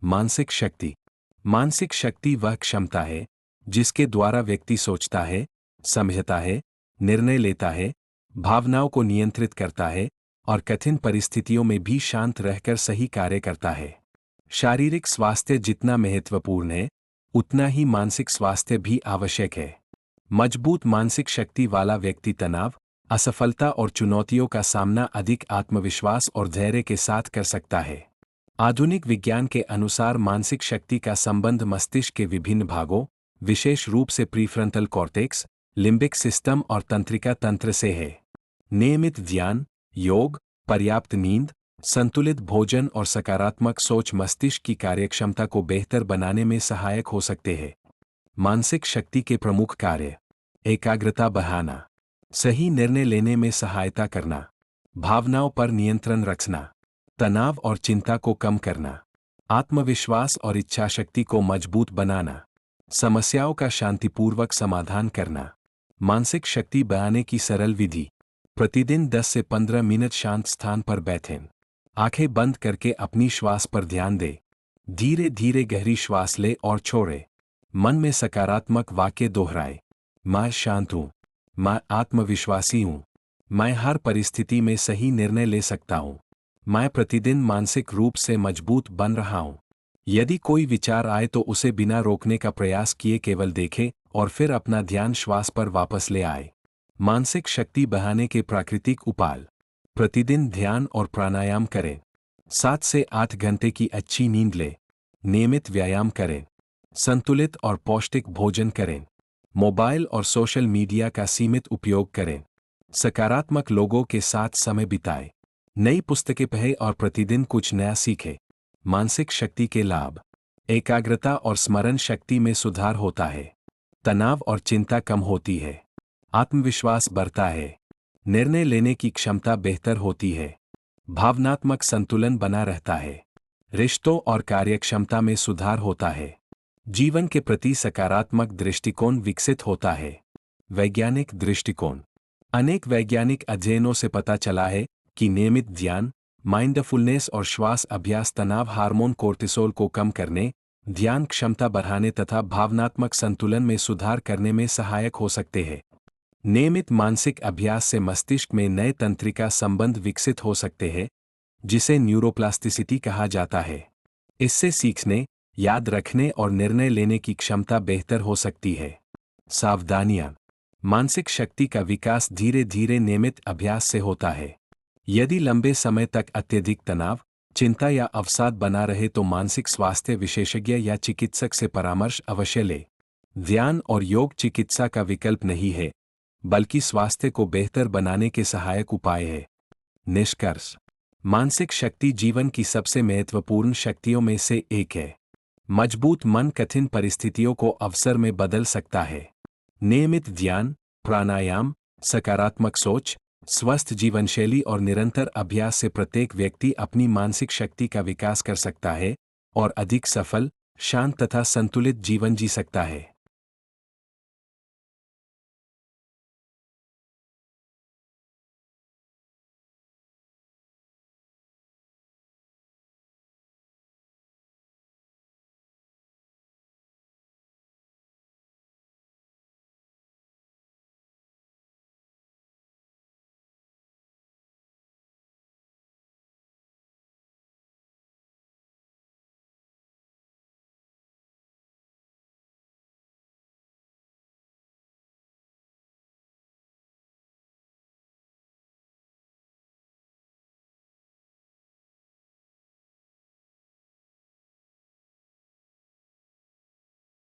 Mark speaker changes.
Speaker 1: मानसिक शक्ति। मानसिक शक्ति वह क्षमता है जिसके द्वारा व्यक्ति सोचता है, समझता है, निर्णय लेता है, भावनाओं को नियंत्रित करता है और कठिन परिस्थितियों में भी शांत रहकर सही कार्य करता है। शारीरिक स्वास्थ्य जितना महत्वपूर्ण है, उतना ही मानसिक स्वास्थ्य भी आवश्यक है। मजबूत मानसिक शक्ति वाला व्यक्ति तनाव, असफलता और चुनौतियों का सामना अधिक आत्मविश्वास और धैर्य के साथ कर सकता है। आधुनिक विज्ञान के अनुसार मानसिक शक्ति का संबंध मस्तिष्क के विभिन्न भागों, विशेष रूप से प्रीफ्रंटल कॉर्टेक्स, लिम्बिक सिस्टम और तंत्रिका तंत्र से है। नियमित ध्यान, योग, पर्याप्त नींद, संतुलित भोजन और सकारात्मक सोच मस्तिष्क की कार्यक्षमता को बेहतर बनाने में सहायक हो सकते हैं। मानसिक शक्ति के प्रमुख कार्य: एकाग्रता बढ़ाना, सही निर्णय लेने में सहायता करना, भावनाओं पर नियंत्रण रखना, तनाव और चिंता को कम करना, आत्मविश्वास और इच्छाशक्ति को मजबूत बनाना, समस्याओं का शांतिपूर्वक समाधान करना। मानसिक शक्ति बढ़ाने की सरल विधि: प्रतिदिन 10 से 15 मिनट शांत स्थान पर बैठें। आंखें बंद करके अपनी श्वास पर ध्यान दें। धीरे धीरे गहरी श्वास लें और छोड़ें। मन में सकारात्मक वाक्य दोहराएं। मैं शांत हूँ, मैं आत्मविश्वासी हूँ, मैं हर परिस्थिति में सही निर्णय ले सकता हूँ, मैं प्रतिदिन मानसिक रूप से मजबूत बन रहा हूँ। यदि कोई विचार आए तो उसे बिना रोकने का प्रयास किए केवल देखें और फिर अपना ध्यान श्वास पर वापस ले आए। मानसिक शक्ति बढ़ाने के प्राकृतिक उपाय: प्रतिदिन ध्यान और प्राणायाम करें। 7 से 8 घंटे की अच्छी नींद लें। नियमित व्यायाम करें। संतुलित और पौष्टिक भोजन करें। मोबाइल और सोशल मीडिया का सीमित उपयोग करें। सकारात्मक लोगों के साथ समय बिताएं। नई पुस्तकें पढ़ें और प्रतिदिन कुछ नया सीखें। मानसिक शक्ति के लाभ: एकाग्रता और स्मरण शक्ति में सुधार होता है। तनाव और चिंता कम होती है। आत्मविश्वास बढ़ता है। निर्णय लेने की क्षमता बेहतर होती है। भावनात्मक संतुलन बना रहता है। रिश्तों और कार्यक्षमता में सुधार होता है। जीवन के प्रति सकारात्मक दृष्टिकोण विकसित होता है। वैज्ञानिक दृष्टिकोण: अनेक वैज्ञानिक अध्ययनों से पता चला है कि नियमित ध्यान, माइंडफुलनेस और श्वास अभ्यास तनाव हार्मोन कोर्टिसोल को कम करने, ध्यान क्षमता बढ़ाने तथा भावनात्मक संतुलन में सुधार करने में सहायक हो सकते हैं। नियमित मानसिक अभ्यास से मस्तिष्क में नए तंत्रिका संबंध विकसित हो सकते हैं, जिसे न्यूरोप्लास्टिसिटी कहा जाता है। इससे सीखने, याद रखने और निर्णय लेने की क्षमता बेहतर हो सकती है। सावधानियां: मानसिक शक्ति का विकास धीरे धीरे नियमित अभ्यास से होता है। यदि लंबे समय तक अत्यधिक तनाव, चिंता या अवसाद बना रहे तो मानसिक स्वास्थ्य विशेषज्ञ या चिकित्सक से परामर्श अवश्य लें। ध्यान और योग चिकित्सा का विकल्प नहीं है, बल्कि स्वास्थ्य को बेहतर बनाने के सहायक उपाय है। निष्कर्ष: मानसिक शक्ति जीवन की सबसे महत्वपूर्ण शक्तियों में से एक है। मजबूत मन कठिन परिस्थितियों को अवसर में बदल सकता है। नियमित ध्यान, प्राणायाम, सकारात्मक सोच, स्वस्थ जीवनशैली और निरंतर अभ्यास से प्रत्येक व्यक्ति अपनी मानसिक शक्ति का विकास कर सकता है और अधिक सफल, शांत तथा संतुलित जीवन जी सकता है।